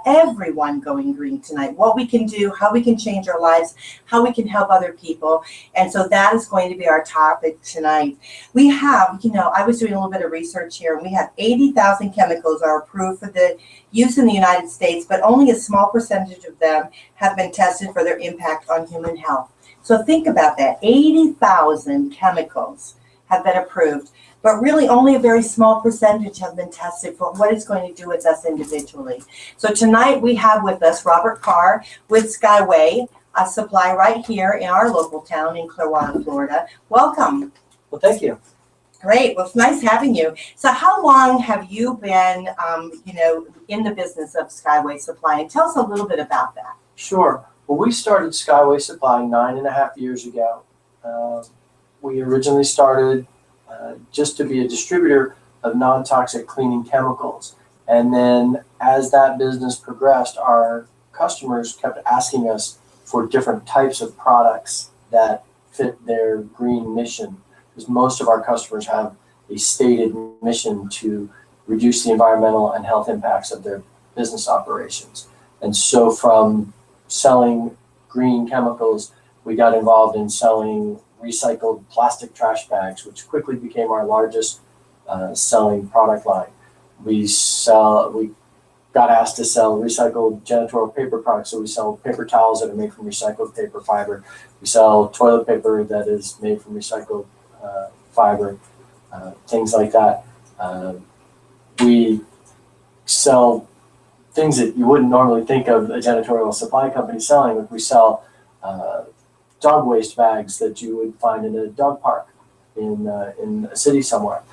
everyone going green tonight, what we can do, how we can change our lives, how we can help other people. And so that is going to be our topic tonight. We have, I was doing a little bit of research here, and we have 80,000 chemicals are approved for the use in the United States, but only a small percentage of them have been tested for their impact on human health. So think about that. 80,000 chemicals have been approved, but really only a very small percentage have been tested for what it's going to do with us individually. So tonight we have with us Robert Carr with Skyway, a supply right here in our local town in Clearwater, Florida. Welcome. Well, thank you. Great. Well, it's nice having you. So how long have you been, in the business of Skyway Supply? And tell us a little bit about that. Sure. Well, we started Skyway Supply 9.5 years ago. We originally started just to be a distributor of non-toxic cleaning chemicals. And then as that business progressed, our customers kept asking us for different types of products that fit their green mission. Because most of our customers have a stated mission to reduce the environmental and health impacts of their business operations. And so from selling green chemicals, we got involved in selling recycled plastic trash bags, which quickly became our largest selling product line. We got asked to sell recycled janitorial paper products, so we sell paper towels that are made from recycled paper fiber. We sell toilet paper that is made from recycled fiber, things like that. We sell things that you wouldn't normally think of a janitorial supply company selling. Like we sell dog waste bags that you would find in a dog park in a city somewhere.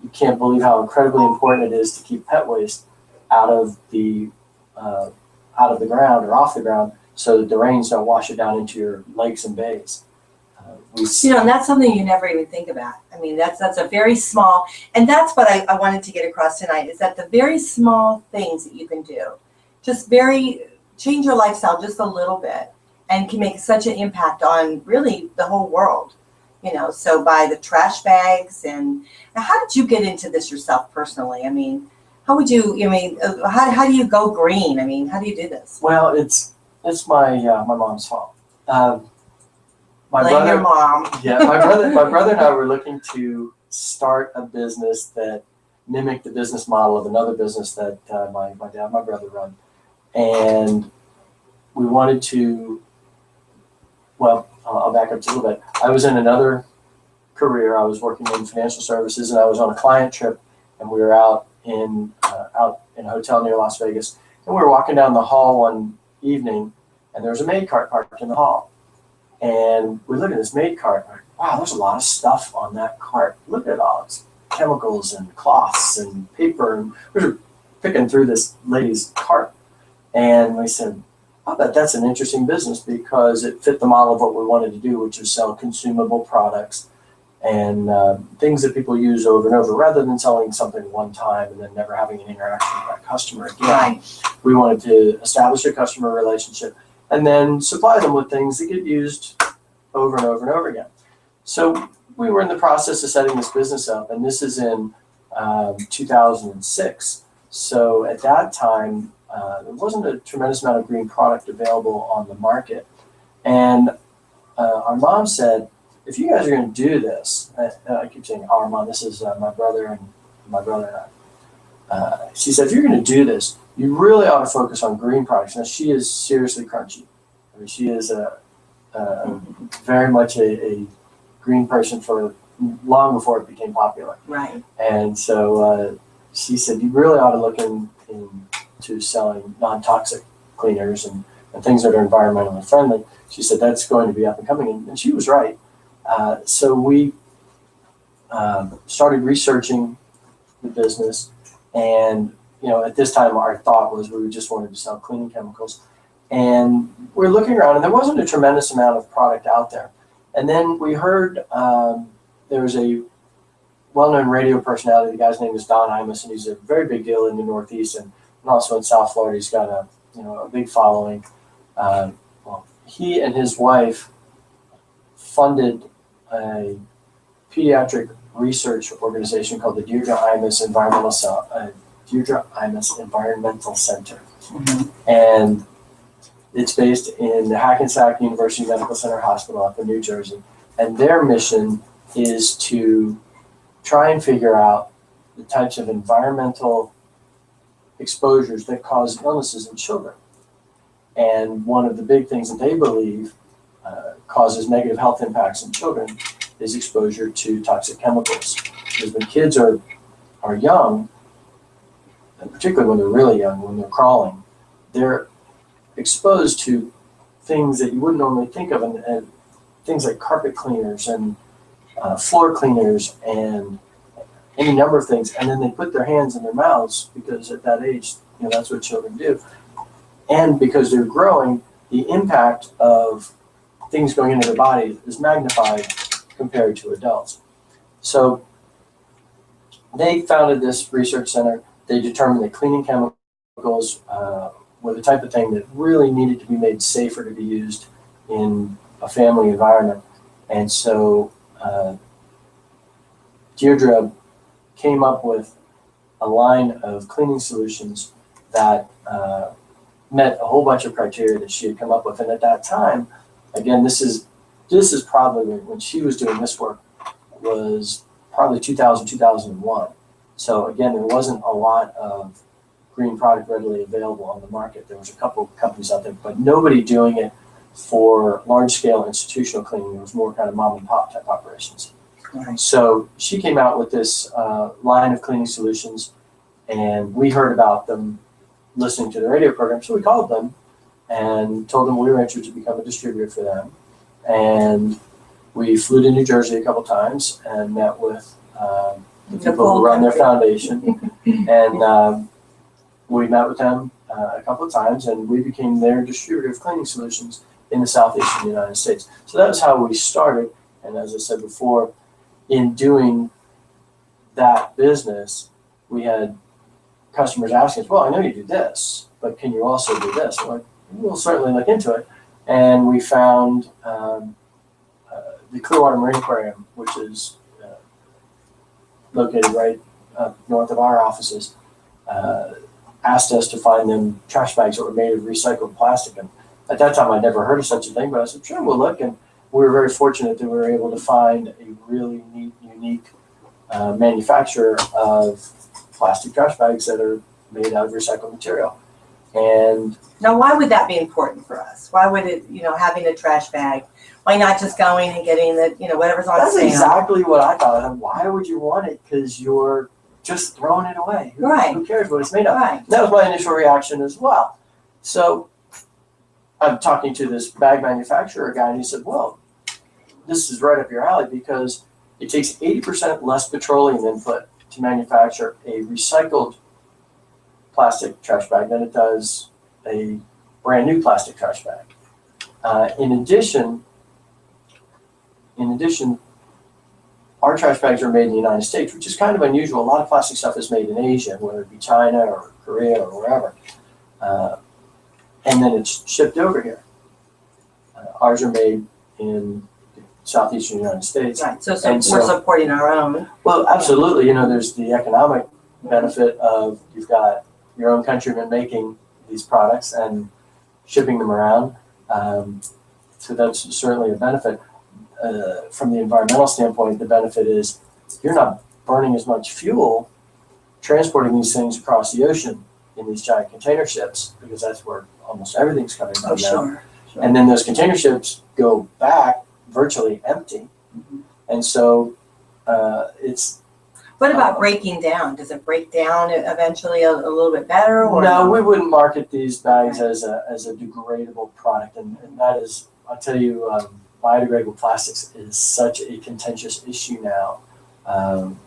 You can't believe how incredibly important it is to keep pet waste out of the ground or off the ground, so that the rains don't wash it down into your lakes and bays. And that's something you never even think about. I mean, that's a very small, and that's what I wanted to get across tonight, is that the very small things that you can do, just change your lifestyle just a little bit, and can make such an impact on really the whole world. So by the trash bags, and how did you get into this yourself personally? I mean, how do you go green? I mean, how do you do this? Well, it's my mom's fault. Blame your mom. Yeah, my brother and I were looking to start a business that mimicked the business model of another business that my dad and my brother run. And we wanted to, well, I'll back up just a little bit. I was in another career. I was working in financial services, and I was on a client trip, and we were out in a hotel near Las Vegas. And we were walking down the hall one evening, and there was a maid cart parked in the hall. And we look at this maid cart, and we're like, wow, there's a lot of stuff on that cart. Look at it all. It's chemicals and cloths and paper. And we were picking through this lady's cart. And we said, I bet that's an interesting business, because it fit the model of what we wanted to do, which is sell consumable products and things that people use over and over, rather than selling something one time and then never having an interaction with that customer again. Right. We wanted to establish a customer relationship and then supply them with things that get used over and over and over again. So we were in the process of setting this business up, and this is in 2006. So at that time, there wasn't a tremendous amount of green product available on the market. And our mom said, if you guys are going to do this, I keep saying our mom, this is my brother and I. She said, if you're going to do this, you really ought to focus on green products. Now, she is seriously crunchy. I mean, she is very much a green person for long before it became popular. Right. And so she said, you really ought to look into selling non-toxic cleaners and things that are environmentally friendly. She said, that's going to be up and coming. And she was right. So we started researching the business, and at this time our thought was we just wanted to sell cleaning chemicals, and we're looking around, and there wasn't a tremendous amount of product out there. And then we heard there was a well-known radio personality. The guy's name is Don Imus, and he's a very big deal in the Northeast and also in South Florida. He's got a big following. Well, he and his wife funded a pediatric research organization called the Deirdre Imus Environmental Deirdre Imus Environmental Center. Mhm. And it's based in the Hackensack University Medical Center Hospital up in New Jersey. And their mission is to try and figure out the types of environmental exposures that cause illnesses in children. And one of the big things that they believe causes negative health impacts in children is exposure to toxic chemicals. Because when kids are young, and particularly when they're really young, when they're crawling, they're exposed to things that you wouldn't normally think of, and things like carpet cleaners and floor cleaners and any number of things. And then they put their hands in their mouths because at that age, that's what children do. And because they're growing, the impact of things going into their body is magnified compared to adults. So they founded this research center. They determined that cleaning chemicals were the type of thing that really needed to be made safer to be used in a family environment. And so Deirdre came up with a line of cleaning solutions that met a whole bunch of criteria that she had come up with. And at that time, again, this is probably when she was doing this work, was probably 2000, 2001. So again, there wasn't a lot of green product readily available on the market. There was a couple of companies out there, but nobody doing it for large-scale institutional cleaning. It was more kind of mom-and-pop type operations. Right. So she came out with this line of cleaning solutions, and we heard about them listening to the radio program. So we called them and told them we were interested to become a distributor for them. And we flew to New Jersey a couple times and met with the people who run their foundation. And we met with them a couple of times, and we became their distributor of cleaning solutions in the southeastern United States. So that was how we started. And as I said before, in doing that business, we had customers asking us, well, I know you do this, but can you also do this? We're like, we'll certainly look into it. And we found the Clearwater Marine Aquarium, which is located right north of our offices, asked us to find them trash bags that were made of recycled plastic. And at that time, I'd never heard of such a thing, but I said, sure, we'll look. And we were very fortunate that we were able to find a really neat, unique manufacturer of plastic trash bags that are made out of recycled material. And now, why would that be important for us? Why would it, having a trash bag? Why not just going and getting the, whatever's on that's sale? exactly what I thought. Why would you want it? Because you're just throwing it away. Right. Who cares what it's made of? Right. That was my initial reaction as well. So I'm talking to this bag manufacturer guy, and he said, well, this is right up your alley because it takes 80% less petroleum input to manufacture a recycled plastic trash bag than it does a brand new plastic trash bag. In addition, our trash bags are made in the United States, which is kind of unusual. A lot of plastic stuff is made in Asia, whether it be China or Korea or wherever. And then it's shipped over here. Ours are made in the southeastern United States. Right, so we're supporting our own. Well, absolutely. There's the economic benefit of you've got your own countrymen making these products and shipping them around. So that's certainly a benefit. From the environmental standpoint, the benefit is you're not burning as much fuel transporting these things across the ocean in these giant container ships, because that's where almost everything's coming from now. Sure. And then those container ships go back virtually empty. Mm-hmm. And so it's... What about breaking down? Does it break down eventually a little bit better? Or no, we wouldn't market these bags as a degradable product. And that is, I'll tell you, biodegradable plastics is such a contentious issue now.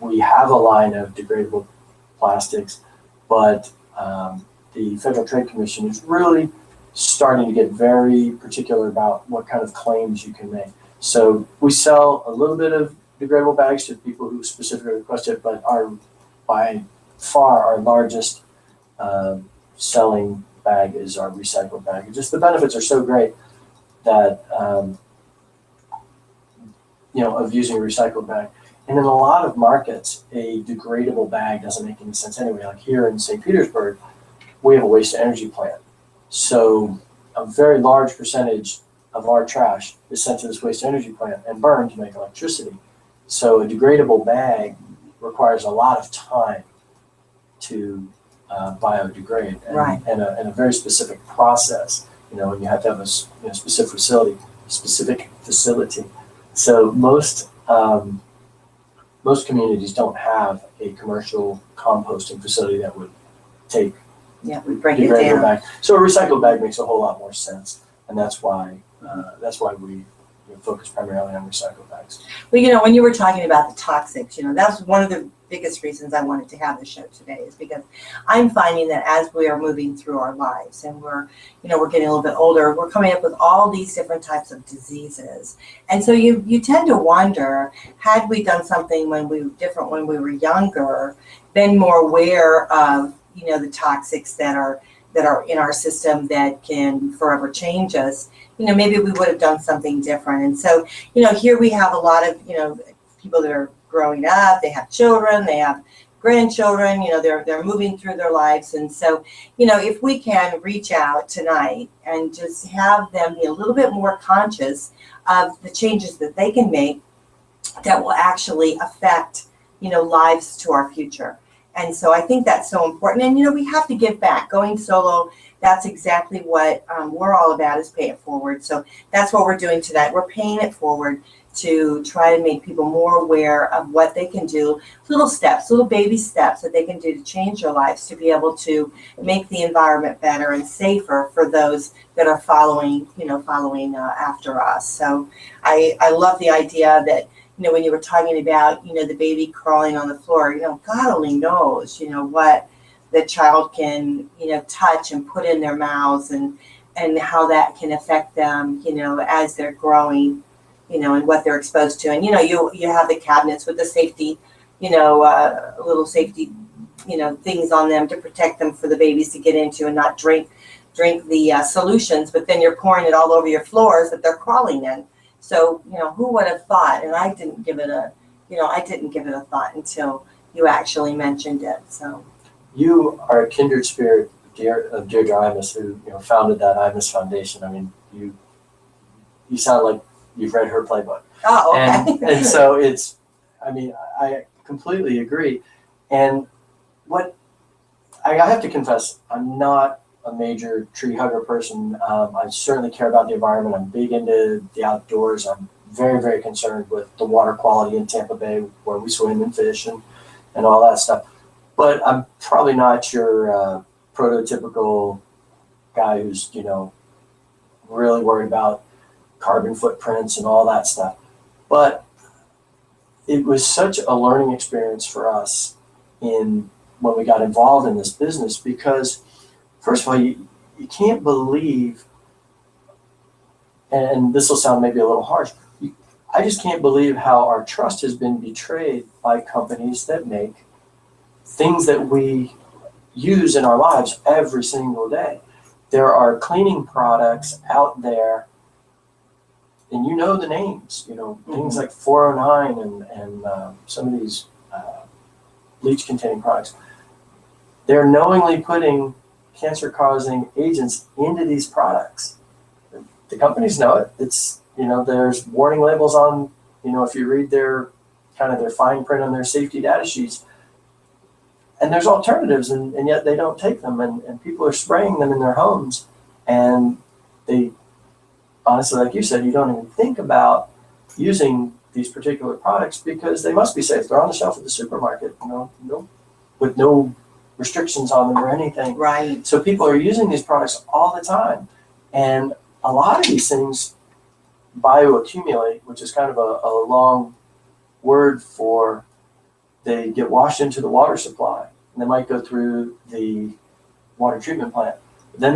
We have a line of degradable plastics, but the Federal Trade Commission is really starting to get very particular about what kind of claims you can make. So we sell a little bit of degradable bags to people who specifically request it, but by far our largest selling bag is our recycled bag. Just the benefits are so great that of using a recycled bag. And in a lot of markets, a degradable bag doesn't make any sense anyway. Like here in St. Petersburg, we have a waste to energy plant. So a very large percentage of our trash is sent to this waste to energy plant and burned to make electricity. So a degradable bag requires a lot of time to biodegrade, and a very specific process. And you have to have a specific facility. So most communities don't have a commercial composting facility that would take we break it degradable down. bag. So a recycled bag makes a whole lot more sense, and that's why we focus primarily on recycled bags. Well, when you were talking about the toxics, that's one of the biggest reasons I wanted to have the show today, is because I'm finding that as we are moving through our lives and we're getting a little bit older, we're coming up with all these different types of diseases. And so you tend to wonder, had we done something when we were younger, been more aware of, the toxics that are in our system that can forever change us, maybe we would have done something different. And so, here we have a lot of, people that are growing up, they have children, they have grandchildren, they're moving through their lives. And so, if we can reach out tonight and just have them be a little bit more conscious of the changes that they can make that will actually affect, lives to our future. And so I think that's so important. And, we have to give back. Going solo, that's exactly what we're all about, is pay it forward. So that's what we're doing tonight. We're paying it forward to try to make people more aware of what they can do, little steps, little baby steps that they can do to change their lives, to be able to make the environment better and safer for those that are following after us. So I love the idea that, when you were talking about, the baby crawling on the floor, God only knows, what the child can, touch and put in their mouths, and how that can affect them, as they're growing, and what they're exposed to. And, you have the cabinets with the safety, little safety, things on them to protect them for the babies to get into and not drink the solutions, but then you're pouring it all over your floors that they're crawling in. So, who would have thought? And I didn't give it a thought until you actually mentioned it. So, you are a kindred spirit of Deirdre Imus, who founded that Imus Foundation. I mean, you sound like you've read her playbook. Oh, okay. And so I completely agree. And I have to confess, I'm not a major tree hugger person. I certainly care about the environment. I'm big into the outdoors. I'm very, very concerned with the water quality in Tampa Bay, where we swim and fish and all that stuff. But I'm probably not your prototypical guy who's, really worried about carbon footprints and all that stuff. But it was such a learning experience for us when we got involved in this business, because first of all, you can't believe, and this will sound maybe a little harsh, I just can't believe how our trust has been betrayed by companies that make things that we use in our lives every single day. There are cleaning products out there, and the names, things like 409 and some of these bleach-containing products. They're knowingly putting cancer-causing agents into these products. The companies know it. It's, there's warning labels on, if you read their fine print on their safety data sheets, and there's alternatives, and yet they don't take them, and people are spraying them in their homes, and they, honestly, like you said, you don't even think about using these particular products because they must be safe. They're on the shelf at the supermarket, with no restrictions on them or anything. Right. So people are using these products all the time. And a lot of these things bioaccumulate, which is kind of a long word for they get washed into the water supply. And they might go through the water treatment plant. But then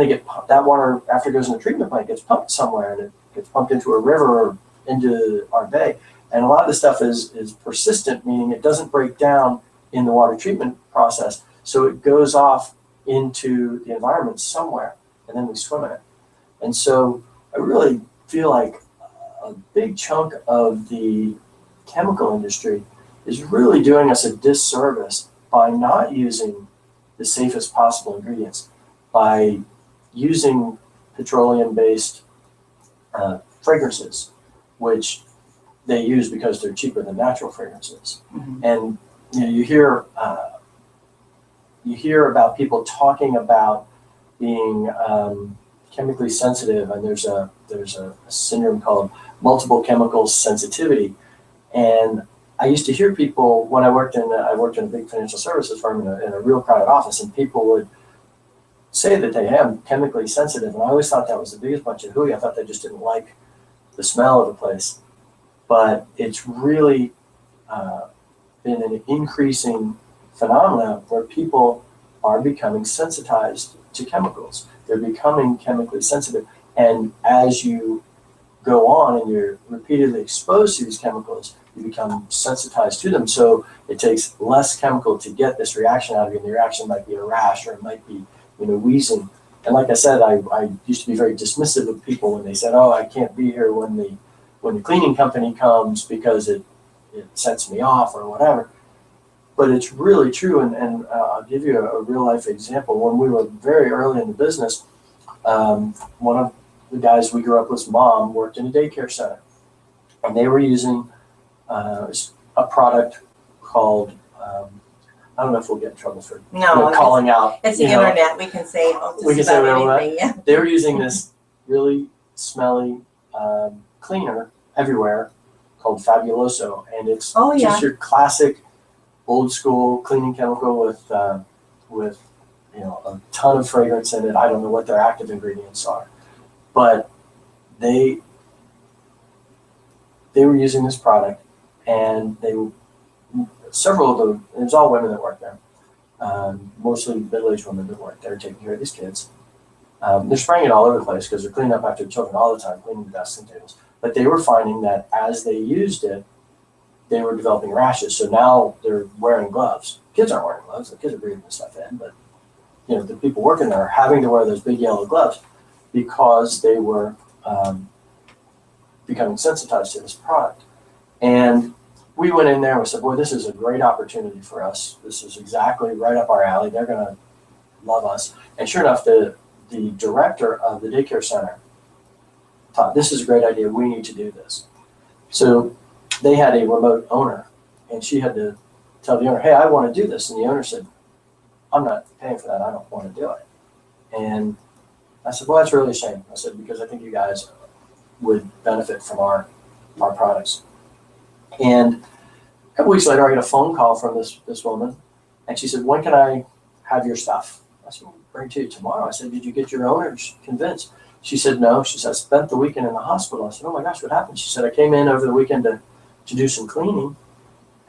that water, after it goes in the treatment plant, gets pumped somewhere, and it gets pumped into a river or into our bay. And a lot of this stuff is persistent, meaning it doesn't break down in the water treatment process. So it goes off into the environment somewhere, and then we swim in it. And so I really feel like a big chunk of the chemical industry is really doing us a disservice by not using the safest possible ingredients, by using petroleum-based fragrances, which they use because they're cheaper than natural fragrances. Mhm. And you hear about people talking about being chemically sensitive, and there's a syndrome called multiple chemical sensitivity. And I used to hear people when I worked in a big financial services firm in a real crowded office, and people would say that they am chemically sensitive, and I always thought that was the biggest bunch of hooey. I thought they just didn't like the smell of the place, but it's really been an increasing phenomenon where people are becoming sensitized to chemicals. They're becoming chemically sensitive, and as you go on and you're repeatedly exposed to these chemicals, you become sensitized to them. So it takes less chemical to get this reaction out of you, and the reaction might be a rash, or it might be wheezing. And like I said, I used to be very dismissive of people when they said, "Oh, I can't be here when the cleaning company comes because it sets me off," or whatever. But it's really true, and I'll give you a real life example. When we were very early in the business, one of the guys we grew up with's mom worked in a daycare center, and they were using a product called, I don't know if we'll get in trouble for calling out. It's the internet. We can say anything. Yeah. They were using this really smelly cleaner everywhere called Fabuloso, and it's just your classic old school cleaning chemical with a ton of fragrance in it. I don't know what their active ingredients are, but they were using this product, and several of them, it was all women that worked there, mostly middle-aged women that worked there taking care of these kids. They're spraying it all over the place because they're cleaning up after the children all the time, cleaning the desks and tables. But they were finding that as they used it, they were developing rashes. So now they're wearing gloves. Kids aren't wearing gloves. The kids are breathing this stuff in, but the people working there are having to wear those big yellow gloves because they were becoming sensitized to this product. And we went in there and we said, "Boy, this is a great opportunity for us. This is exactly right up our alley. They're going to love us." And sure enough, the director of the daycare center thought, "This is a great idea. We need to do this." So they had a remote owner, and she had to tell the owner, "Hey, I want to do this." And the owner said, "I'm not paying for that. I don't want to do it." And I said, "Well, that's really a shame." I said, "Because I think you guys would benefit from our products." And a couple weeks later, I get a phone call from this woman, and she said, "When can I have your stuff?" I said, "Well, bring it to you tomorrow." I said, "Did you get your owners convinced?" She said, "No." She said, "I spent the weekend in the hospital." I said, "Oh my gosh, what happened?" She said, "I came in over the weekend to do some cleaning,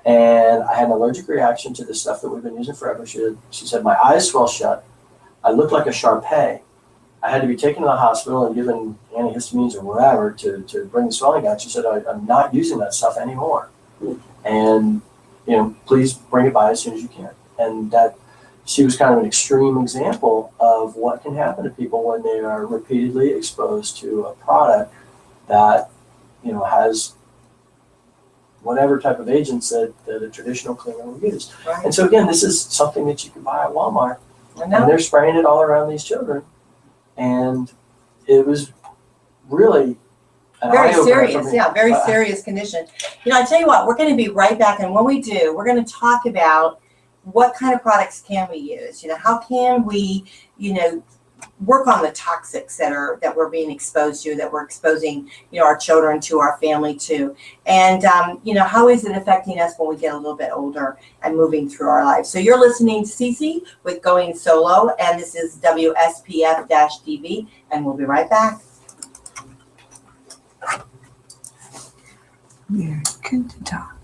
and I had an allergic reaction to the stuff that we've been using forever." She said, "My eyes swell shut. I looked like a Shar-Pei. I had to be taken to the hospital and given antihistamines or whatever to bring the swelling down." She said, I'm not using that stuff anymore. And, please bring it by as soon as you can." And that she was kind of an extreme example of what can happen to people when they are repeatedly exposed to a product that, has whatever type of agents that a traditional cleaner would use. Right. And so again, this is something that you can buy at Walmart, and they're spraying it all around these children. And it was really very serious, very serious condition. I tell you what, we're going to be right back, and when we do, we're going to talk about what kind of products can we use. How can we, work on the toxics that we're being exposed to, that we're exposing, our children to, our family to, and how is it affecting us when we get a little bit older and moving through our lives. So you're listening to Cece with Going Solo, and this is WSPF-DB, and we'll be right back. We're good to talk.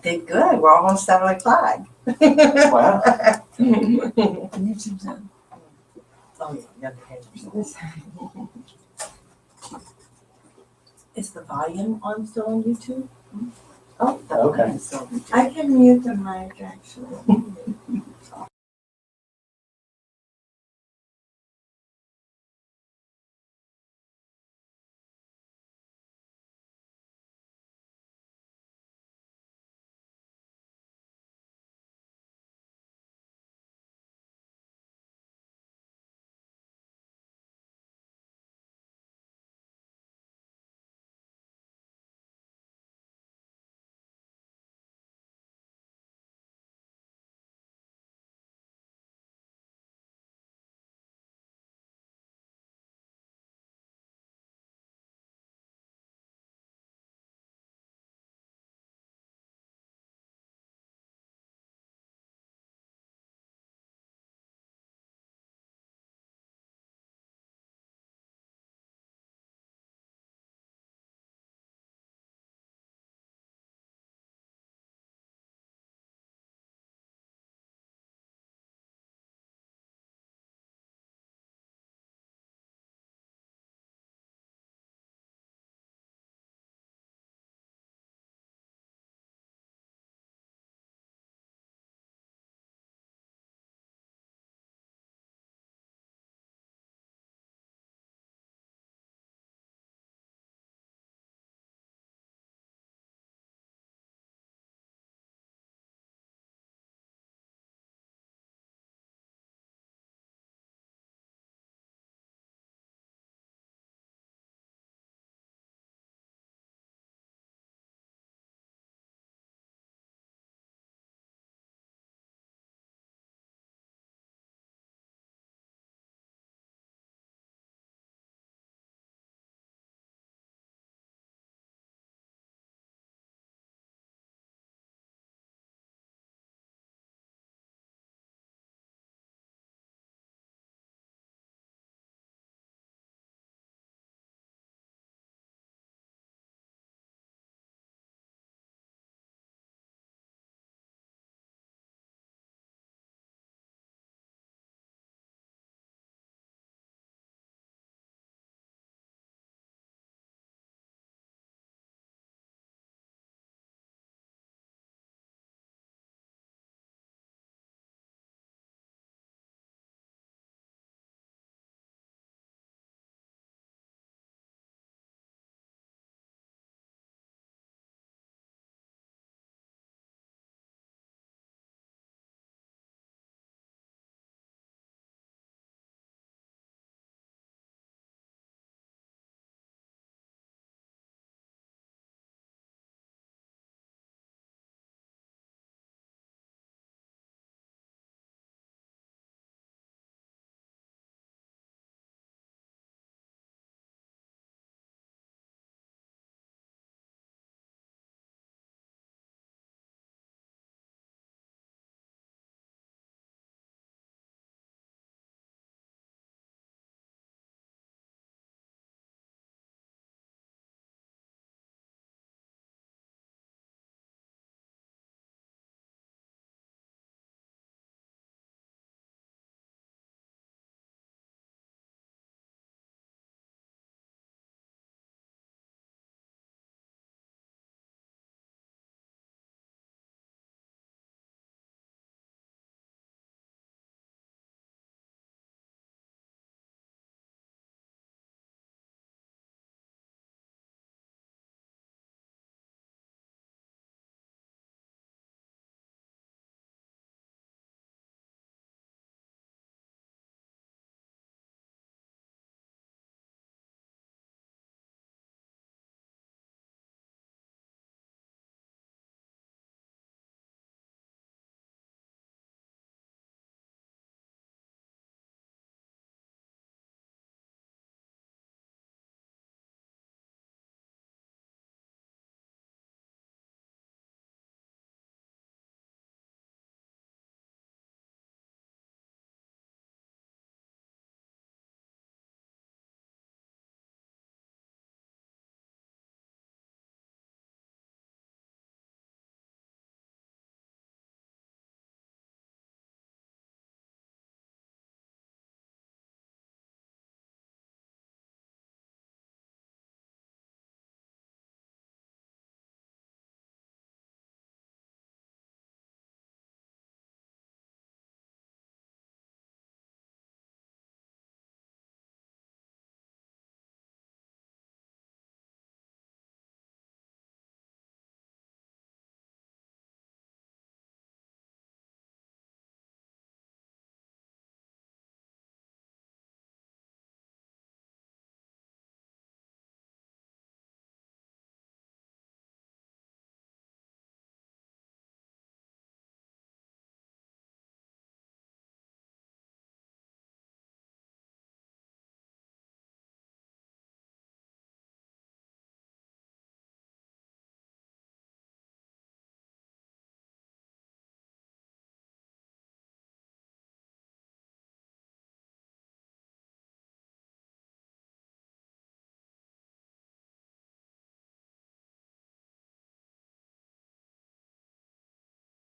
Did good. We're almost 7:00. Wow. YouTube's on. Oh yeah, Is the volume on still on YouTube? Oh, okay. I can mute the mic actually.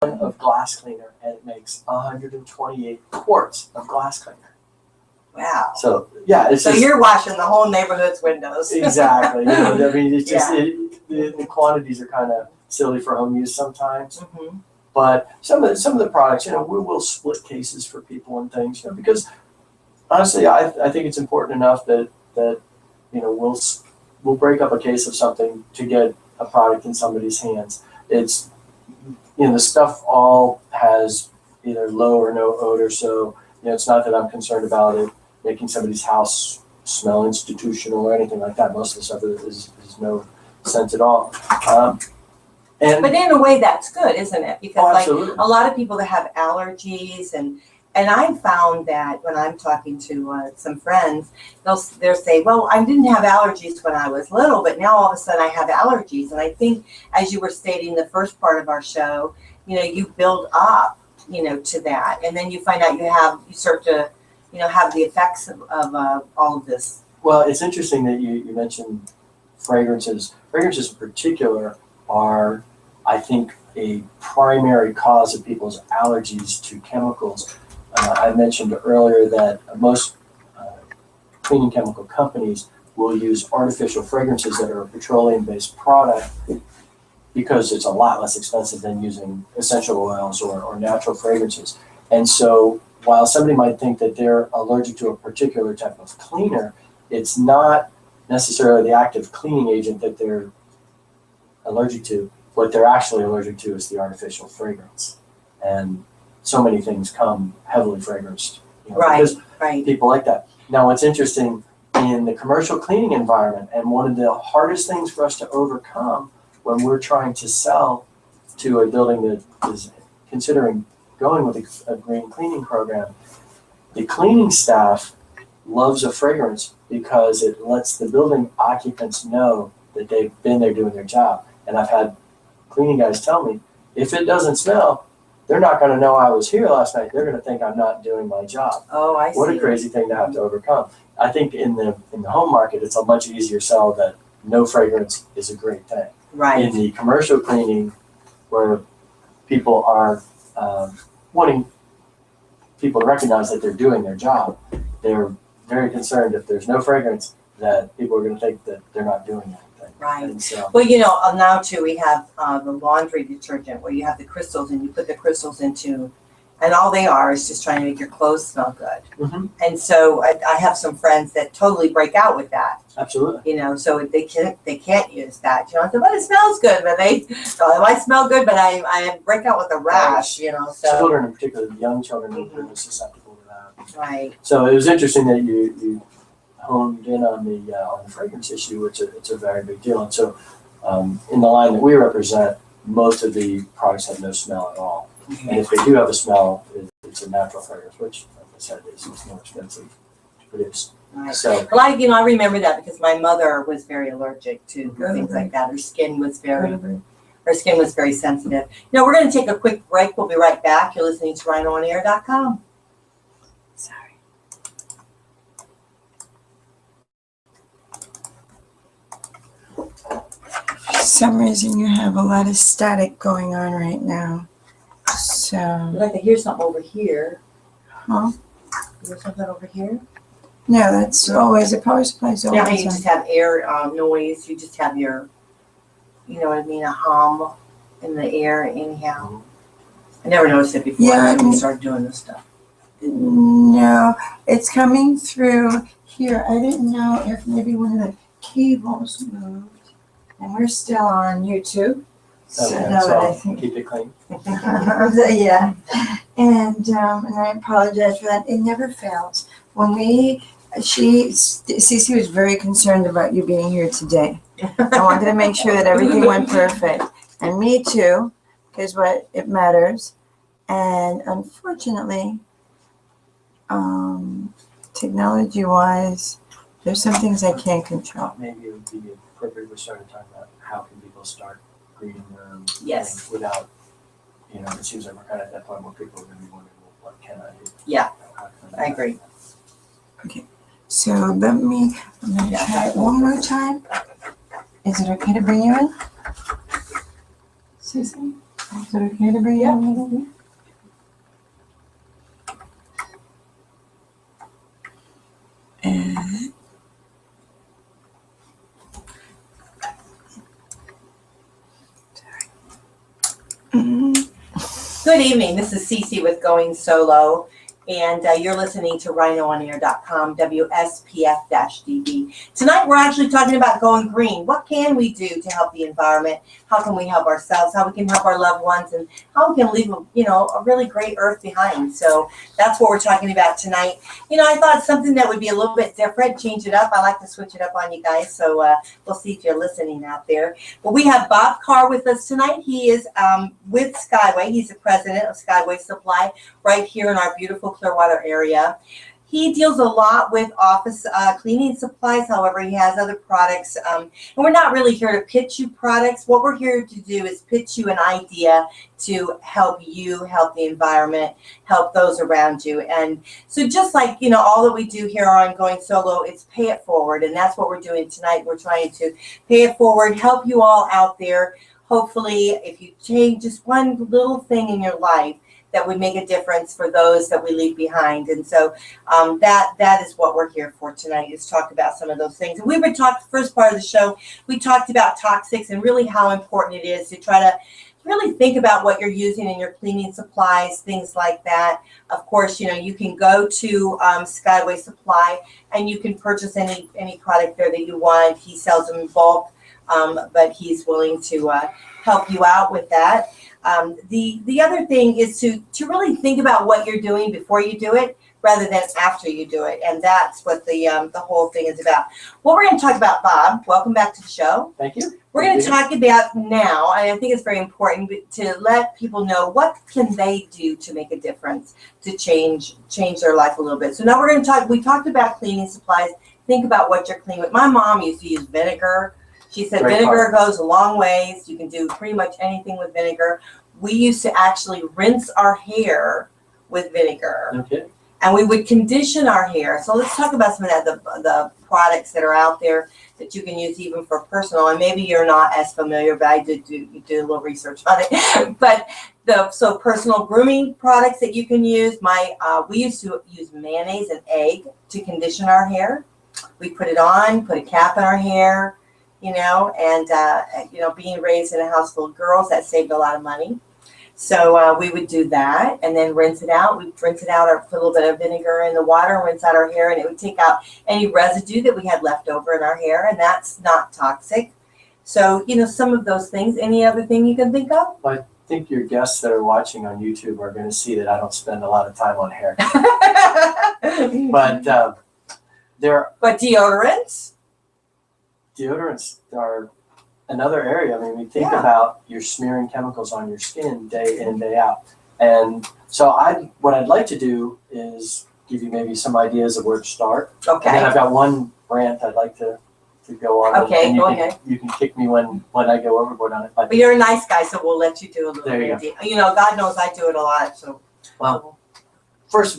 of glass cleaner, and it makes 128 quarts of glass cleaner. Wow. So yeah, it's So just, you're washing the whole neighborhood's windows. exactly. You know, I mean, it's just Yeah. the quantities are kind of silly for home use sometimes. Mhm. But some of the products, you know, we will split cases for people and things, you know, because honestly, I think it's important enough that you know we'll break up a case of something to get a product in somebody's hands. It's, you know, the stuff all has either low or no odor, so you know it's not that I'm concerned about it making somebody's house smell institutional or anything like that. Most of the stuff is no sense at all. And But in a way, that's good, isn't it? Because oh, like absolutely. a lot of people that have allergies, and I found that when I'm talking to some friends, they'll say, well, I didn't have allergies when I was little, but now all of a sudden I have allergies. And I think, as you were stating the first part of our show, you know, you build up, you know, to that, and then you find out you start to, you know, have the effects of all of this. Well, it's interesting that you mentioned fragrances. Fragrances in particular are, I think, a primary cause of people's allergies to chemicals. I mentioned earlier that most cleaning chemical companies will use artificial fragrances that are a petroleum-based product because it's a lot less expensive than using essential oils or natural fragrances. And so while somebody might think that they're allergic to a particular type of cleaner, it's not necessarily the active cleaning agent that they're allergic to. What they're actually allergic to is the artificial fragrance. And so many things come heavily fragranced, you know, Right, because right. people like that. Now, what's interesting in the commercial cleaning environment, and one of the hardest things for us to overcome when we're trying to sell to a building that is considering going with a green cleaning program, the cleaning staff loves a fragrance because it lets the building occupants know that they've been there doing their job. And I've had cleaning guys tell me, if it doesn't smell, they're not going to know I was here last night. They're going to think I'm not doing my job. Oh, I see. What a crazy thing to have to overcome. I think in the home market, it's a much easier sell that no fragrance is a great thing. Right. In the commercial cleaning, where people are wanting people to recognize that they're doing their job, they're very concerned if there's no fragrance that people are going to think that they're not doing anything. Right. And so, Well, you know, now too, we have the laundry detergent where you have the crystals and you put the crystals into, and all they are is just trying to make your clothes smell good. Mhm. And so I have some friends that totally break out with that, absolutely. you know, so they can't use that. You know, I said, but it smells good, but it might smell good, but I break out with a rash, you know, so. Children in particular, young children are really susceptible to that. Right. So it was interesting that you honed in on the fragrance issue, which it's a very big deal. And so in the line that we represent, most of the products have no smell at all. And if they do have a smell, it's a natural fragrance, which, like I said, is more expensive to produce. Right. So, Well, I remember that because my mother was very allergic to things like that. Her skin was very sensitive. You know, we're going to take a quick break. We'll be right back. You're listening to rhinoonair.com. Sorry. For some reason, you have a lot of static going on right now. So, I'd like to hear something over here. huh? You hear something over here? No, that's always, the power supply's Yeah, you always on. just have air noise. You just have your, you know what I mean, a hum in the air anyhow. I never noticed it before Yeah, until we started doing this stuff. No, it's coming through here. I didn't know if maybe one of the cables moved. And we're still on YouTube. So, okay, no, so I think. keep it clean. Yeah. And I apologize for that. It never fails. When Cece was very concerned about you being here today. I wanted to make sure that everything went perfect. And me too, because what it matters. And unfortunately, technology-wise, there's some things I can't control. Maybe it would be appropriate we started talking about how can people start greeting their own Yes. thing without, you know, it seems like we're kind of at that point where people are going to be wondering, well, what can I do? Yeah, How can I agree. So I'm going to try it one more time. Is it okay to bring you in? Susan? Is it okay to bring it a little bit? And Good evening. This is Cece with Going Solo, and you're listening to rhinoonair.com, WSPF-DB. Tonight we're actually talking about going green. What can we do to help the environment? How can we help ourselves? How we can help our loved ones, and how we can leave a really great earth behind. So that's what we're talking about tonight. I thought something that would be a little bit different, change it up. I like to switch it up on you guys, so we'll see if you're listening out there. But we have Bob Carr with us tonight. He is with Skyway. He's the president of Skyway Supply right here in our beautiful Clearwater area. He deals a lot with office cleaning supplies. However, he has other products. And we're not really here to pitch you products. What we're here to do is pitch you an idea to help you, help the environment, help those around you. And so just like, all that we do here on Going Solo, it's pay it forward. And that's what we're doing tonight. We're trying to pay it forward, help you all out there. Hopefully, if you change just one little thing in your life, that would make a difference for those that we leave behind. And so that is what we're here for tonight, is talk about some of those things. And we were talking, the first part of the show, we talked about toxics and really how important it is to try to really think about what you're using in your cleaning supplies, things like that. Of course, you can go to Skyway Supply and you can purchase any product there that you want. He sells them in bulk, but he's willing to help you out with that. The other thing is to really think about what you're doing before you do it rather than after you do it. And that's what the whole thing is about. What we're going to talk about, Bob, welcome back to the show. Thank you. We're going to talk about now, and I think it's very important to let people know what can they do to make a difference, to change their life a little bit. So now we're going to we talked about cleaning supplies. Think about what you're cleaning with. My mom used to use vinegar. She said vinegar goes a long ways. You can do pretty much anything with vinegar. We used to actually rinse our hair with vinegar. Okay. And we would condition our hair. So let's talk about some of that, the products that are out there that you can use even for personal. And maybe you're not as familiar, but I did do a little research on it. But so personal grooming products that you can use. We used to use mayonnaise and egg to condition our hair. We put it on, put a cap in our hair. And being raised in a house full of girls, that saved a lot of money. So we would do that and then rinse it out. We'd rinse it out or put a little bit of vinegar in the water, rinse out our hair, and it would take out any residue that we had left over in our hair, and that's not toxic. So, some of those things. Any other thing you can think of? I think your guests that are watching on YouTube are going to see that I don't spend a lot of time on hair. But But deodorants? Deodorants are another area. I mean, we think about you're smearing chemicals on your skin day in, day out. And so what I'd like to do is give you maybe some ideas of where to start. Okay. And then I've got one rant I'd like to go on. Okay, and go ahead. You can kick me when I go overboard on it. But you're a nice guy, so we'll let you do a little bit. God knows I do it a lot. So, well, first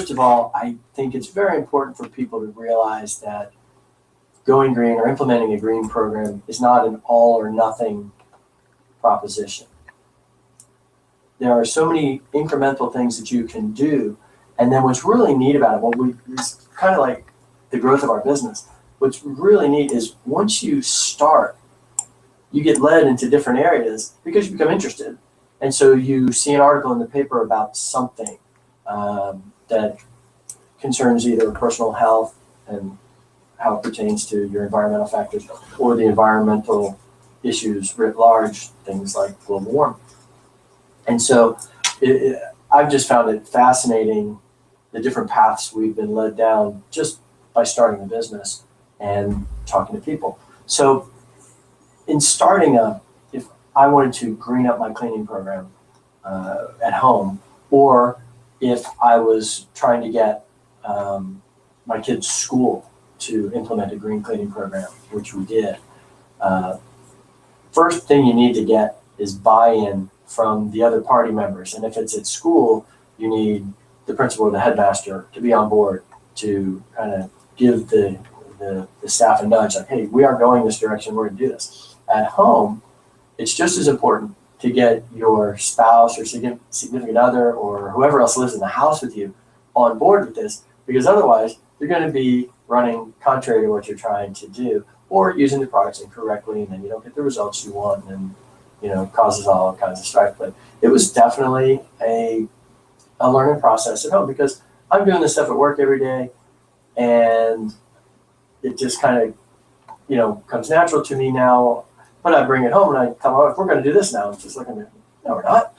of all, I think it's very important for people to realize that going green or implementing a green program is not an all or nothing proposition. There are so many incremental things that you can do. And then what's really neat about it, it's kind of like the growth of our business. What's really neat is once you start, you get led into different areas because you become interested. And so you see an article in the paper about something that concerns either personal health and how it pertains to your environmental factors or the environmental issues writ large, things like global warming. And so I've just found it fascinating, the different paths we've been led down just by starting a business and talking to people. So in starting if I wanted to green up my cleaning program at home, or if I was trying to get my kids' school to implement a green cleaning program, which we did. First thing you need to get is buy-in from the other party members. And if it's at school, you need the principal or the headmaster to be on board to kind of give the staff a nudge, like, hey, we are going this direction, we're going to do this. At home, it's just as important to get your spouse or significant other or whoever else lives in the house with you on board with this, because otherwise you're going to be running contrary to what you're trying to do, or using the products incorrectly, and then you don't get the results you want, and it causes all kinds of strife. But it was definitely a learning process at home, because I'm doing this stuff at work every day, and it just kind of comes natural to me now. But I bring it home and I tell my wife, we're going to do this now. It's just looking at me, no, we're not.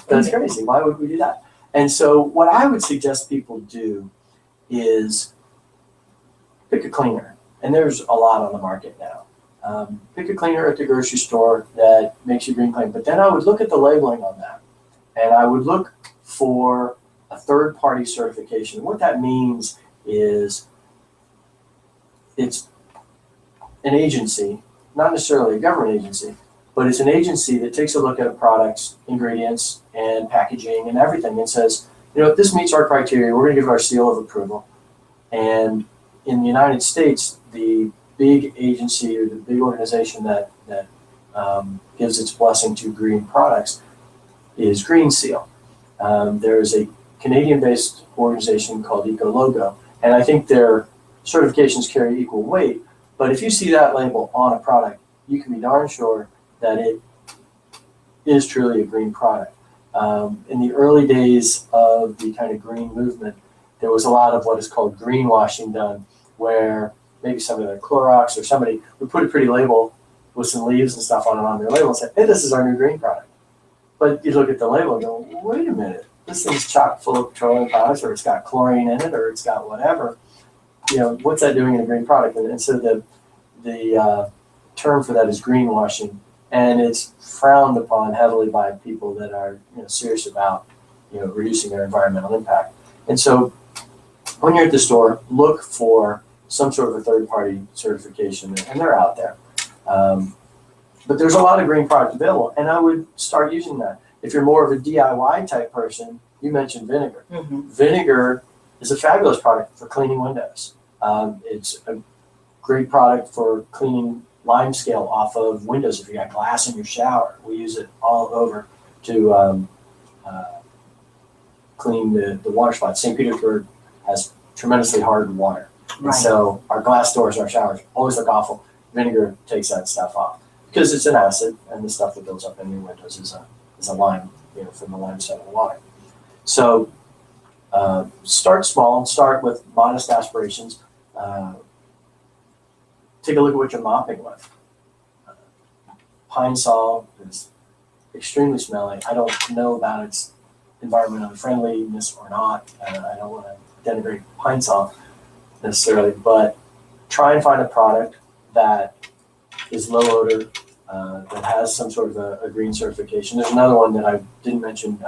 That's crazy. Why would we do that? And so what I would suggest people do is pick a cleaner. And there's a lot on the market now. Pick a cleaner at the grocery store that makes you green clean. But then I would look at the labeling on that. And I would look for a third-party certification. What that means is it's an agency, not necessarily a government agency, but it's an agency that takes a look at a product's ingredients and packaging and everything and says, if this meets our criteria, we're going to give it our seal of approval. And in the United States, the big agency or the big organization that gives its blessing to green products is Green Seal. There is a Canadian-based organization called EcoLogo, and I think their certifications carry equal weight. But if you see that label on a product, you can be darn sure that it is truly a green product. In the early days of the kind of green movement, there was a lot of what is called greenwashing done, where maybe somebody like Clorox or somebody would put a pretty label with some leaves and stuff on their label and say, hey, this is our new green product. But you look at the label and go, wait a minute, this thing's chock full of petroleum products, or it's got chlorine in it, or it's got whatever. What's that doing in a green product? And so the term for that is greenwashing, and it's frowned upon heavily by people that are serious about reducing their environmental impact. And so when you're at the store, look for some sort of a third-party certification, and they're out there. But there's a lot of green product available, and I would start using that. If you're more of a DIY type person, you mentioned vinegar. Mm-hmm. Vinegar is a fabulous product for cleaning windows. It's a great product for cleaning limescale off of windows. If you got glass in your shower, we use it all over to clean the water spots. St. Petersburg has tremendously hard water. Right. And so our glass doors in our showers always look awful. Vinegar takes that stuff off because it's an acid, and the stuff that builds up in your windows is a lime, from the limestone of the water. So start small, start with modest aspirations. Take a look at what you're mopping with. Pine Sol is extremely smelly. I don't know about its environmental friendliness or not. I don't want to denigrate Pine Sol necessarily, but try and find a product that is low odor, that has some sort of a green certification. There's another one that I didn't mention.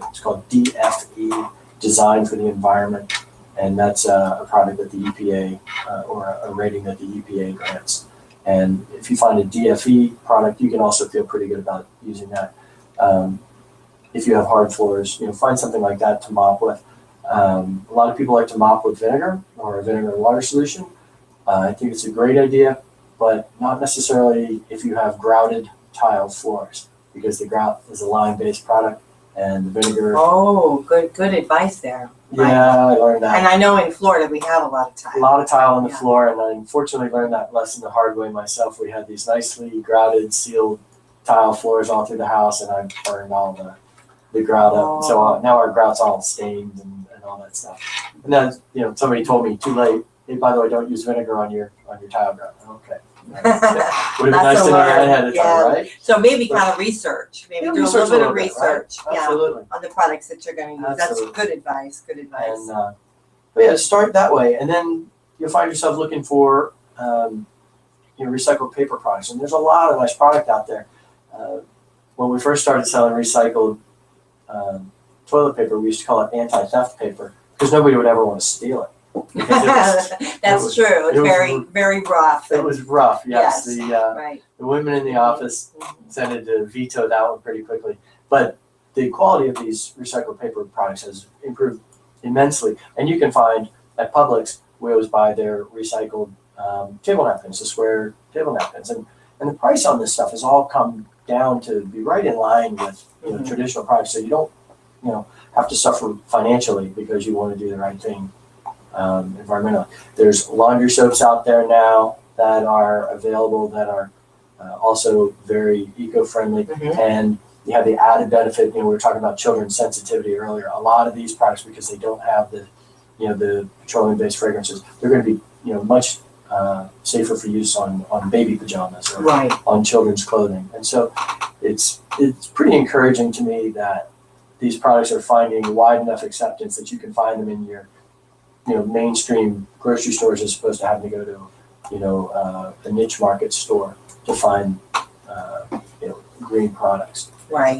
It's called DFE, Design for the Environment, and that's a product that the EPA, or a rating that the EPA grants. And if you find a DFE product, you can also feel pretty good about using that. If you have hard floors, find something like that to mop with. A lot of people like to mop with vinegar or a vinegar and water solution. I think it's a great idea, but not necessarily if you have grouted tile floors, because the grout is a lime-based product, and the vinegar. Oh, good advice there. Right. Yeah, I learned that. And I know in Florida we have a lot of tile. A lot of tile on the floor, and I unfortunately learned that lesson the hard way myself. We had these nicely grouted, sealed tile floors all through the house, and I burned all the grout up. Oh. So now our grout's all stained and all that stuff. And then somebody told me too late, hey, by the way, don't use vinegar on your tile grout. Okay. Would have been nice to know that ahead of time, right? So maybe kind of research. Maybe do a little bit of research, right? Absolutely. On the products that you're going to use. Absolutely. That's good advice. Good advice. And, but yeah, start that way, and then you'll find yourself looking for recycled paper products. And there's a lot of nice product out there. When we first started selling recycled toilet paper, we used to call it anti-theft paper because nobody would ever want to steal it. That's true. It's very, very rough. It was rough, yes. Right. The women in the office tended to veto that one pretty quickly. But the quality of these recycled paper products has improved immensely. And you can find at Publix, we always buy their recycled table napkins, the square table napkins. And And the price on this stuff has all come down to be right in line with traditional products. So you don't, have to suffer financially because you want to do the right thing environmentally. There's laundry soaps out there now that are available that are also very eco-friendly, and you have the added benefit. We were talking about children's sensitivity earlier. A lot of these products, because they don't have the petroleum-based fragrances, they're going to be much safer for use on baby pajamas or on children's clothing. And so it's pretty encouraging to me that these products are finding wide enough acceptance that you can find them in your mainstream grocery stores as opposed to having to go to a niche market store to find green products. Right.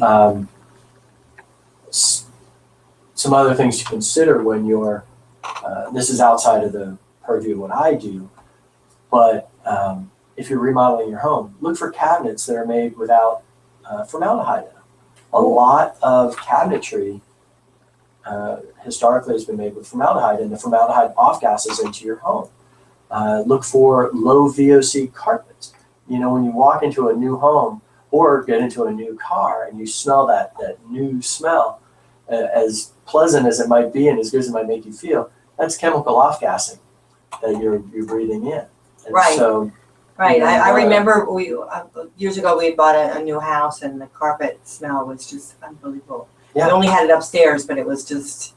Some other things to consider when you're this is outside of the purview of what I do, but if you're remodeling your home, look for cabinets that are made without formaldehyde in them. A lot of cabinetry historically has been made with formaldehyde, and the formaldehyde off-gases into your home. Look for low VOC carpets. When you walk into a new home or get into a new car and you smell that new smell, as pleasant as it might be and as good as it might make you feel, that's chemical off-gassing that you're breathing in. And so, right. I remember years ago we bought a new house and the carpet smell was just unbelievable. Yeah. We only had it upstairs, but it was just.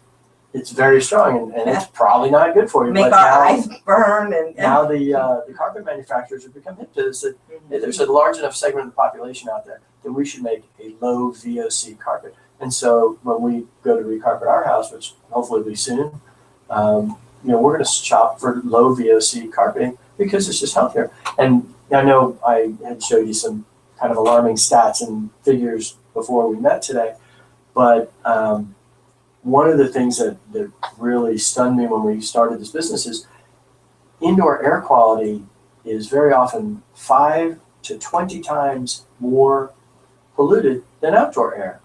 It's very strong, and it's probably not good for you. Make our eyes burn. And now the carpet manufacturers have become hip to this. That there's a large enough segment of the population out there that we should make a low VOC carpet. And so when we go to recarpet our house, which hopefully will be soon, we're going to shop for low VOC carpeting because it's just healthier. And I know I had showed you some kind of alarming stats and figures before we met today, but one of the things that really stunned me when we started this business is indoor air quality is very often 5 to 20 times more polluted than outdoor air.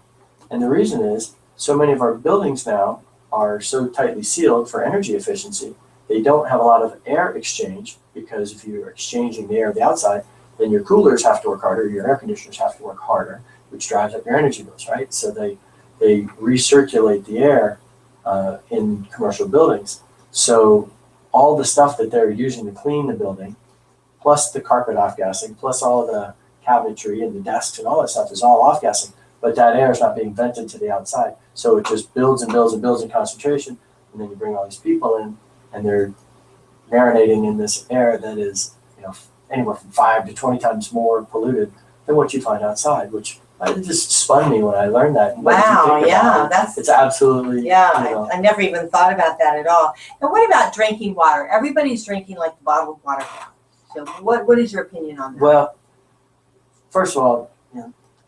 And the reason is so many of our buildings now are so tightly sealed for energy efficiency. They don't have a lot of air exchange, because if you're exchanging the air of the outside, then your coolers have to work harder, your air conditioners have to work harder, which drives up your energy bills, right? So they recirculate the air in commercial buildings. So all the stuff that they're using to clean the building, plus the carpet off-gassing, plus all the cabinetry and the desks and all that stuff is all off-gassing, but that air is not being vented to the outside. So it just builds and builds and builds in concentration, and then you bring all these people in, and they're marinating in this air that is, anywhere from 5 to 20 times more polluted than what you find outside, which it just spun me when I learned that. Wow, yeah, it's absolutely, I never even thought about that at all. And what about drinking water? Everybody's drinking like the bottled water now. So what is your opinion on that? Well, first of all,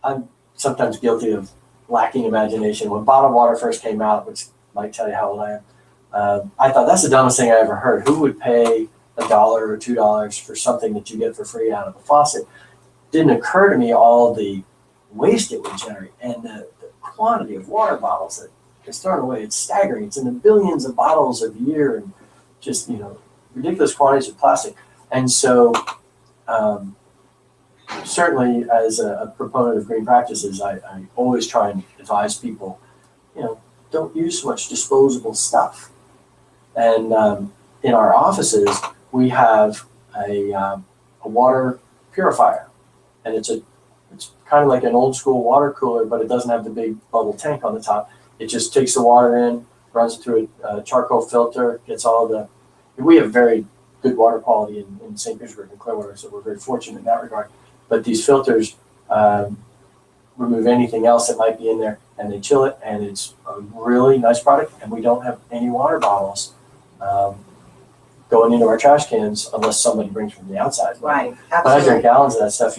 I'm sometimes guilty of lacking imagination. When bottled water first came out, which might tell you how old I am, I thought that's the dumbest thing I ever heard. Who would pay $1 or $2 for something that you get for free out of a faucet? Didn't occur to me all the waste it would generate and the quantity of water bottles that gets thrown away. It's staggering. It's in the billions of bottles a year, and just ridiculous quantities of plastic. And so certainly as a proponent of green practices, I always try and advise people, don't use so much disposable stuff. And in our offices, we have a water purifier, and it's kind of like an old school water cooler, but it doesn't have the big bubble tank on the top. It just takes the water in, runs it through a charcoal filter, gets all the. We have very good water quality in St. Petersburg and Clearwater, so we're very fortunate in that regard. But these filters remove anything else that might be in there, and they chill it, and it's a really nice product. And we don't have any water bottles going into our trash cans unless somebody brings from the outside. Right, absolutely. But I drink gallons of that stuff.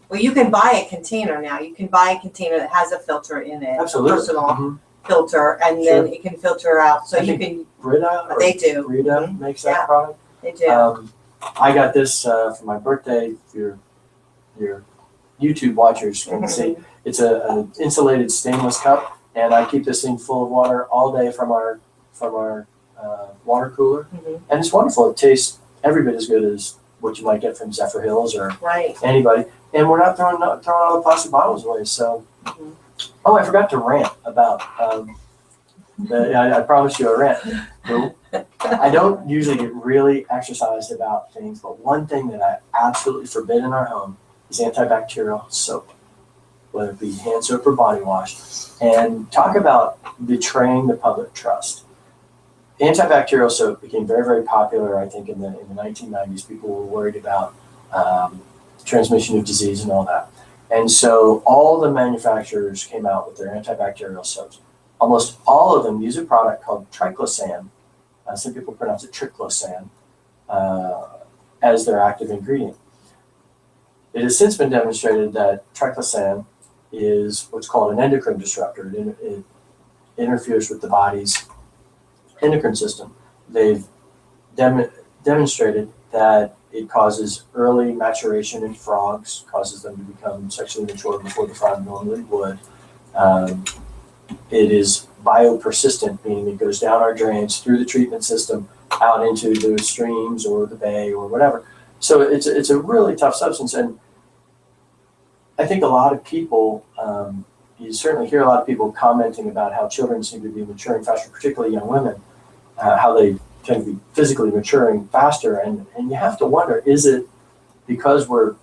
Well, you can buy a container now. You can buy a container that has a filter in it, absolutely. A personal filter, and then it can filter out. So you can. Brita, they do. Brita makes that product. They do. I got this for my birthday. Your YouTube watchers can see. It's an insulated stainless cup, and I keep this thing full of water all day from our water cooler, and it's wonderful. It tastes every bit as good as what you might get from Zephyr Hills or anybody. and we're not throwing all the plastic bottles away. So, Mhm. oh, I forgot to rant about. I promised you a rant. I don't usually get really exercised about things, but one thing that I absolutely forbid in our home is antibacterial soap, whether it be hand soap or body wash. And talk about betraying the public trust. Antibacterial soap became very, very popular, I think, in the 1990s. People were worried about transmission of disease and all that. And so all the manufacturers came out with their antibacterial soaps. Almost all of them use a product called triclosan. Some people pronounce it triclosan as their active ingredient. It has since been demonstrated that triclosan is what's called an endocrine disruptor. It interferes with the body's endocrine system. They've demonstrated that it causes early maturation in frogs, causes them to become sexually mature before the frog normally would. It is biopersistent, meaning it goes down our drains through the treatment system out into the streams or the bay or whatever. So it's a really tough substance, and I think a lot of people, you certainly hear a lot of people commenting about how children seem to be maturing faster, particularly young women, how they tend to be physically maturing faster, and you have to wonder, is it because we're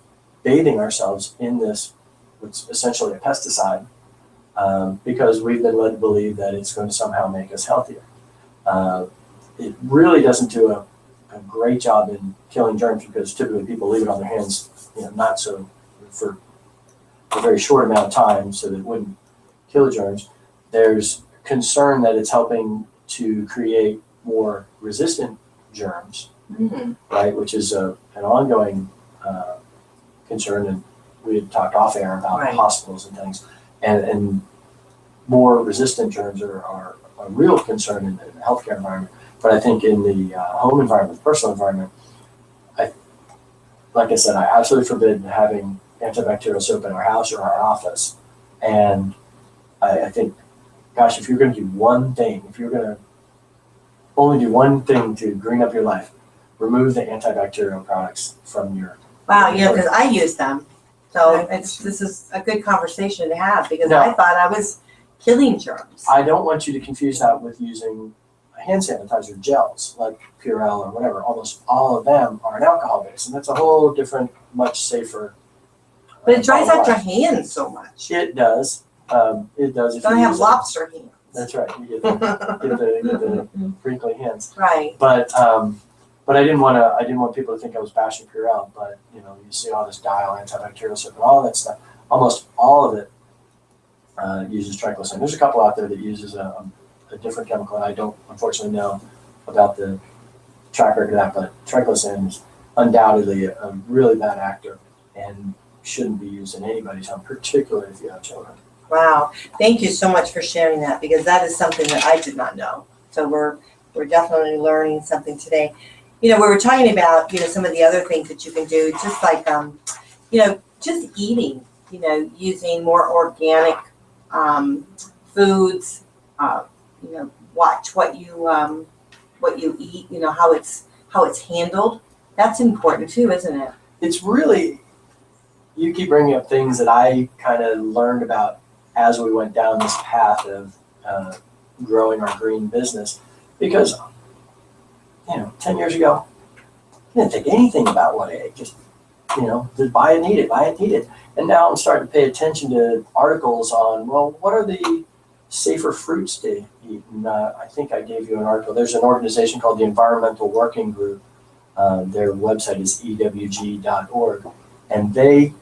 bathing ourselves in this, what's essentially a pesticide, because we've been led to believe that it's going to somehow make us healthier. It really doesn't do a great job in killing germs, because typically people leave it on their hands, not so for a very short amount of time so that it wouldn't kill germs. There's concern that it's helping to create more resistant germs, right, which is an ongoing concern, and we had talked off air about hospitals and things, and more resistant germs are a real concern in the healthcare environment. But I think in the home environment, personal environment, like I said, I absolutely forbid having antibacterial soap in our house or our office. And I think, gosh, if you're going to do one thing, if you're going to only do one thing to green up your life, remove the antibacterial products from your. Wow, because I use them. So this is a good conversation to have, because I thought I was killing germs. I don't want you to confuse that with using hand sanitizer gels like Purell or whatever. Almost all of them are an alcohol base, and that's a whole different, much safer. But it dries out your hands so much. It does. It does. If Don't you have use lobster hands. That's right. You get the wrinkly hands. Right. But I didn't want people to think I was bashing Purell. But you see all this dial antibacterial soap and all that stuff. Almost all of it uses triclosan. There's a couple out there that uses a different chemical, and I don't unfortunately know about the track record of that. But triclosan is undoubtedly a really bad actor and shouldn't be used in anybody's home, particularly if you have children. Wow. Thank you so much for sharing that, because that is something that I did not know. So we're definitely learning something today. We were talking about, some of the other things that you can do, just like, just eating, using more organic foods, watch what you eat, how it's handled. That's important too, isn't it? It's really, you keep bringing up things that I kind of learned about as we went down this path of growing our green business, because 10 years ago I didn't think anything about what I ate, just buy it, need it. And now I'm starting to pay attention to articles on, well, what are the safer fruits to eat? And I think I gave you an article. There's an organization called the Environmental Working Group. Their website is ewg.org, and they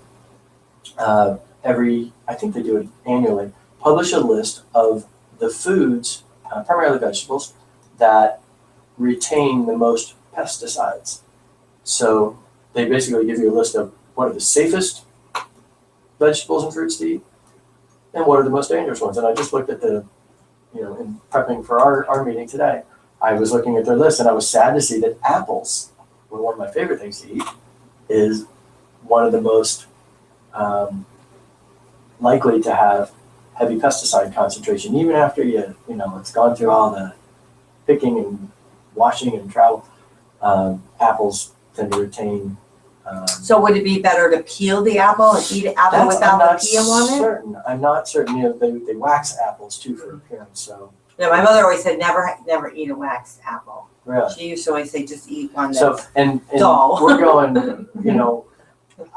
I think they do it annually, publish a list of the foods, primarily vegetables, that retain the most pesticides. So they basically give you a list of what are the safest vegetables and fruits to eat, and what are the most dangerous ones. And I just looked at in prepping for our meeting today, I was looking at their list, and I was sad to see that apples were one of my favorite things to eat, is one of the most likely to have heavy pesticide concentration, even after it's gone through all the picking and washing and travel. Apples tend to retain So would it be better to peel the apple and eat an apple without the peel on it? I'm not certain. You know, they wax apples too for appearance. So No, my mother always said never eat a waxed apple. really. She used to always say just eat one that's So and dull. we're going. You know,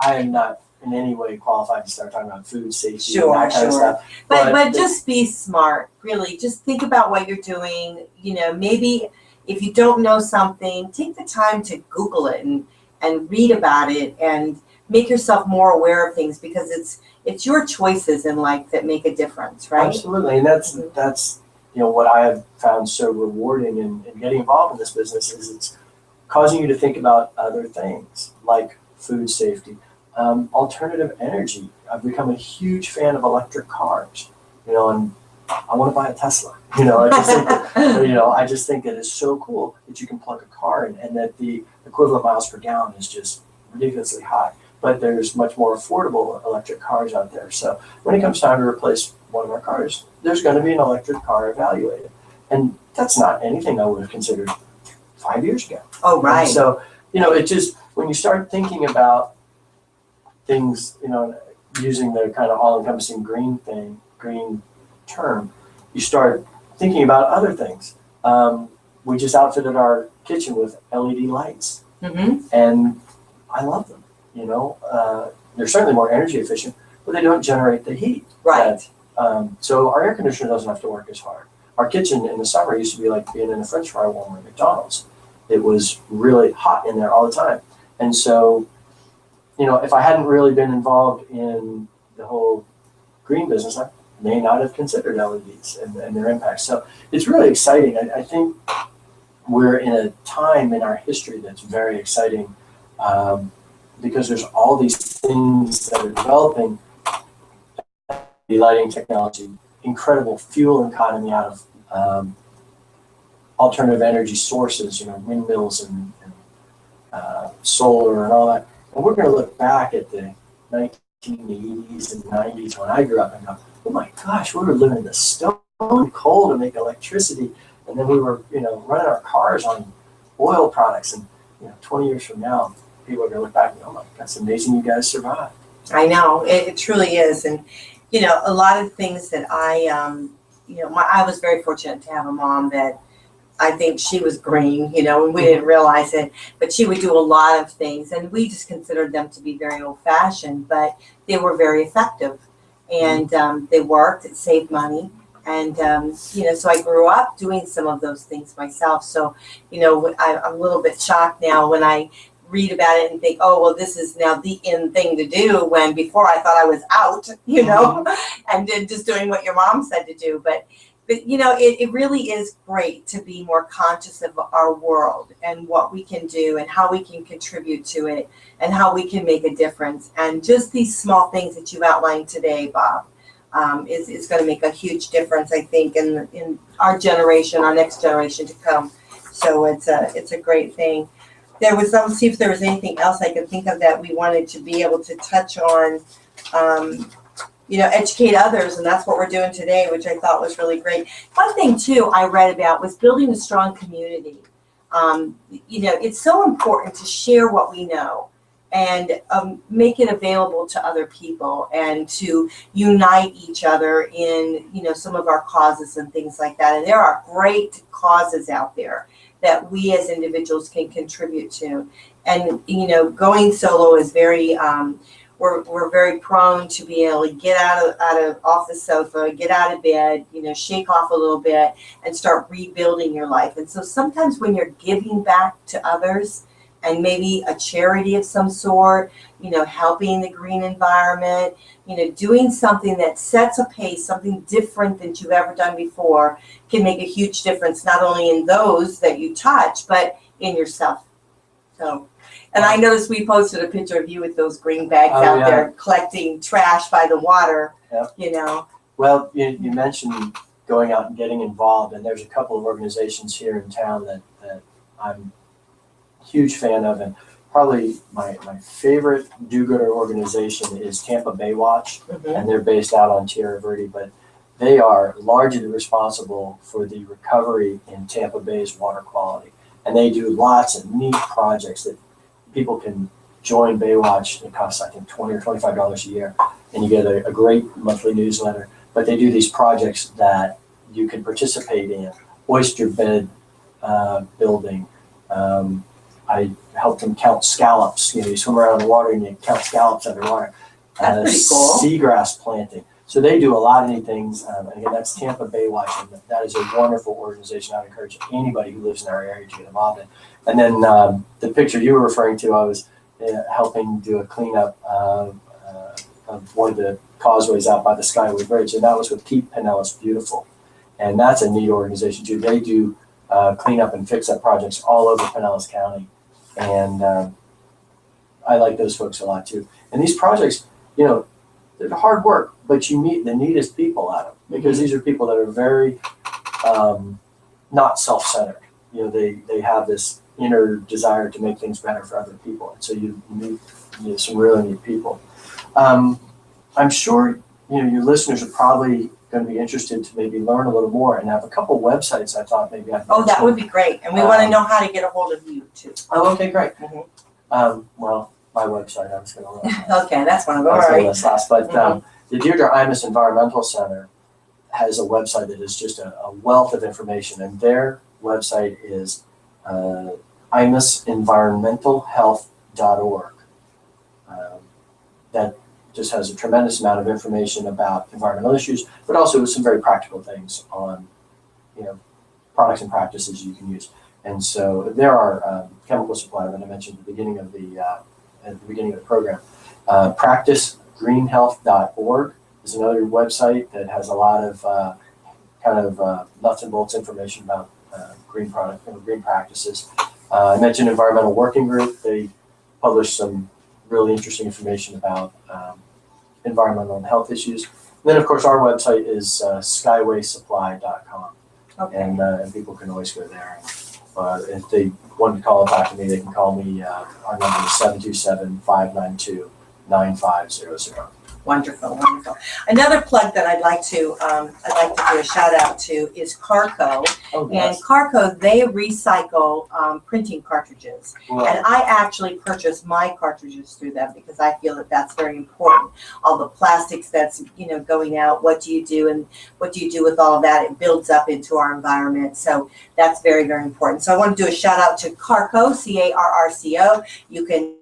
I am not in any way qualified to start talking about food safety and that kind of stuff. But just be smart, really. Just think about what you're doing. You know, maybe if you don't know something, take the time to Google it and read about it and make yourself more aware of things, because it's your choices in life that make a difference, right? Absolutely, and that's you know what I have found so rewarding in getting involved in this business is it's causing you to think about other things like food safety, alternative energy. I've become a huge fan of electric cars, you know, and I want to buy a Tesla. You know, I just think that it's so cool that you can plug a car in and that the equivalent miles per gallon is just ridiculously high. But there's much more affordable electric cars out there. So when it comes time to replace one of our cars, there's going to be an electric car evaluated. And that's not anything I would have considered 5 years ago. Oh, right. And so, you know, it just, when you start thinking about things, you know, using the kind of all-encompassing green term, you start thinking about other things. We just outfitted our kitchen with LED lights, and I love them. You know, they're certainly more energy efficient, but they don't generate the heat. Right. So our air conditioner doesn't have to work as hard. Our kitchen in the summer used to be like being in a French fry warmer at McDonald's. It was really hot in there all the time. And so, you know, if I hadn't really been involved in the whole green business, I may not have considered LEDs and their impact. So it's really exciting. I think we're in a time in our history that's very exciting, because there's all these things that are developing, the lighting technology, incredible fuel economy out of alternative energy sources, you know, windmills and solar and all that. And we're going to look back at the 1980s and 90s when I grew up and go, oh my gosh, we were living in the stone coal to make electricity. And then we were, you know, running our cars on oil products. And, you know, 20 years from now, people are going to look back and go, oh my, that's amazing you guys survived. I know, it truly is. And, you know, a lot of things that I was very fortunate to have a mom that I think she was green, you know, and we didn't realize it, but she would do a lot of things, and we just considered them to be very old-fashioned, but they were very effective, and they worked, it saved money, and, you know, so I grew up doing some of those things myself. So, you know, I'm a little bit shocked now when I read about it and think, oh, well, this is now the in thing to do, when before I thought I was out, you know, and then just doing what your mom said to do. But you know, it really is great to be more conscious of our world and what we can do and how we can contribute to it and how we can make a difference. And just these small things that you outlined today, Bob, is going to make a huge difference, I think, in our generation, our next generation to come. So it's a great thing. Let's see if there was anything else I could think of that we wanted to be able to touch on. You know, educate others, and that's what we're doing today, which I thought was really great. One thing, too, I read about was building a strong community. You know, it's so important to share what we know and make it available to other people and to unite each other in, you know, some of our causes and things like that. And there are great causes out there that we as individuals can contribute to. And, you know, going solo is very... We're very prone to be able to get off the sofa, get out of bed, you know, shake off a little bit and start rebuilding your life. And so sometimes when you're giving back to others and maybe a charity of some sort, you know, helping the green environment, you know, doing something that sets a pace, something different than you've ever done before, can make a huge difference, not only in those that you touch, but in yourself. So. And I noticed we posted a picture of you with those green bags out there collecting trash by the water, you know. Well, you mentioned going out and getting involved, and there's a couple of organizations here in town that I'm a huge fan of, and probably my favorite do-gooder organization is Tampa Bay Watch, and they're based out on Tierra Verde, but they are largely responsible for the recovery in Tampa Bay's water quality. And they do lots of neat projects that people can join Baywatch. It costs, I think, $20 or $25 a year, and you get a great monthly newsletter. But they do these projects that you can participate in. Oyster bed building. I helped them count scallops. You swim around in the water and you count scallops underwater. That's pretty cool. Seagrass planting. So they do a lot of neat things. And again, that's Tampa Baywatch, and that is a wonderful organization. I'd encourage anybody who lives in our area to get involved in. And then the picture you were referring to, I was helping do a cleanup of one of the causeways out by the Skyway Bridge, and that was with Keep Pinellas Beautiful. And that's a neat organization too. They do cleanup and fix-up projects all over Pinellas County. And I like those folks a lot too. And these projects, they're hard work, but you meet the neatest people at them, because these are people that are very not self-centered. They have this inner desire to make things better for other people. And so you meet some really neat people. I'm sure your listeners are probably going to be interested to maybe learn a little more, and have a couple websites I thought maybe I'd Oh, that would be great. And we want to know how to get a hold of you too. Oh, okay, great. Mm-hmm. Well, my website, I was going to Okay, that's one of them. All right. Last, but the Deirdre Imus Environmental Center has a website that is just a wealth of information, and their website is imusenvironmentalhealth.org. That just has a tremendous amount of information about environmental issues, but also with some very practical things on, products and practices you can use. And so there are chemical supply that I mentioned at the beginning of the program. PracticeGreenHealth.org is another website that has a lot of nuts and bolts information about green practices. I mentioned Environmental Working Group. They publish some really interesting information about environmental and health issues. And then, of course, our website is skywaysupply.com. Okay. And people can always go there. If they want to call it back to me, they can call me. Our number is 727-592-9500. Wonderful, wonderful. Another plug that I'd like to do a shout out to is Carco. Oh, yes. And Carco, they recycle printing cartridges. Right. And I actually purchase my cartridges through them because I feel that that's very important. All the plastics that's going out, what do you do, and what do you do with all of that? It builds up into our environment. So that's very, very important. So I want to do a shout out to Carco, CARRCO. You can